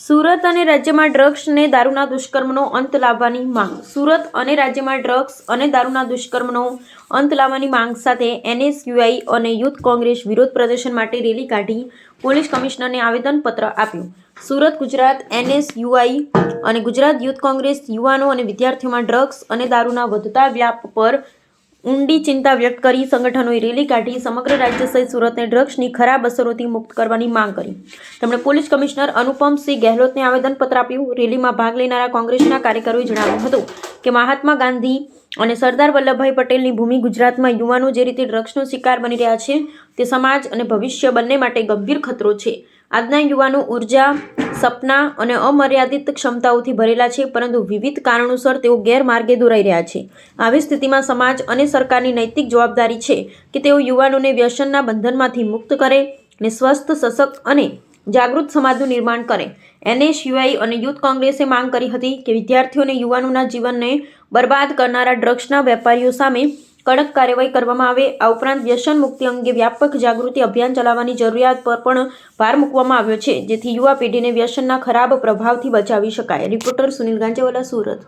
સુરત અને રાજ્યમાં ડ્રગ્સ અને દારૂના દુષ્કર્મનો અંત લાવવાની માંગ. સુરત અને રાજ્યમાં ડ્રગ્સ અને દારૂના દુષ્કર્મનો અંત લાવવાની માંગ સાથે એનએસયુઆઈ અને યુથ કોંગ્રેસ વિરોધ પ્રદર્શન માટે રેલી કાઢી પોલીસ કમિશનરને આવેદનપત્ર આપ્યું. સુરત ગુજરાત એનએસયુઆઈ અને ગુજરાત યુથ કોંગ્રેસ યુવાનો અને વિદ્યાર્થીઓમાં ડ્રગ્સ અને દારૂના વધતા વ્યાપ પર ઊંડી ચિંતા વ્યક્ત કરી સંગઠનોએ રેલી કાઢી સમગ્ર રાજ્ય સહિત સુરતને ડ્રગ્સની ખરાબ અસરોથી મુક્ત કરવાની માંગ કરી. તેમણે પોલીસ કમિશનર અનુપમસિંહ ગેહલોતને આવેદનપત્ર આપ્યું. રેલીમાં ભાગ લેનારા કોંગ્રેસના કાર્યકરોએ જણાવ્યું હતું કે મહાત્મા ગાંધી અને સરદાર વલ્લભભાઈ પટેલની ભૂમિ ગુજરાતમાં યુવાનો જે રીતે ડ્રગ્સનો શિકાર બની રહ્યા છે તે સમાજ અને ભવિષ્ય બંને માટે ગંભીર ખતરો છે. આજના યુવાનો ઉર્જા, સપના અને અમર્યાદિત ક્ષમતાઓથી ભરેલા છે, પરંતુ વિવિધ કારણોસર તેઓ ગેરમાર્ગે દોરાઈ રહ્યા છે. આવી સ્થિતિમાં સમાજ અને સરકારની નૈતિક જવાબદારી છે કે તેઓ યુવાનોને વ્યસનના બંધનમાંથી મુક્ત કરે અને સ્વસ્થ, સશક્ત અને જાગૃત સમાજનું નિર્માણ કરે. એનએસયુઆઈ અને યુથ કોંગ્રેસે માંગ કરી હતી કે વિદ્યાર્થીઓ અને યુવાનોના જીવનને બરબાદ કરનારા ડ્રગ્સના વેપારીઓ સામે કડક કાર્યવાહી કરવામાં આવે. આ ઉપરાંત વ્યસન મુક્તિ અંગે વ્યાપક જાગૃતિ અભિયાન ચલાવવાની જરૂરિયાત પર પણ ભાર મૂકવામાં આવ્યો છે, જેથી યુવા પેઢીને વ્યસનના ખરાબ પ્રભાવથી બચાવી શકાય. રિપોર્ટર સુનિલ ગાંજેવાલા, સુરત.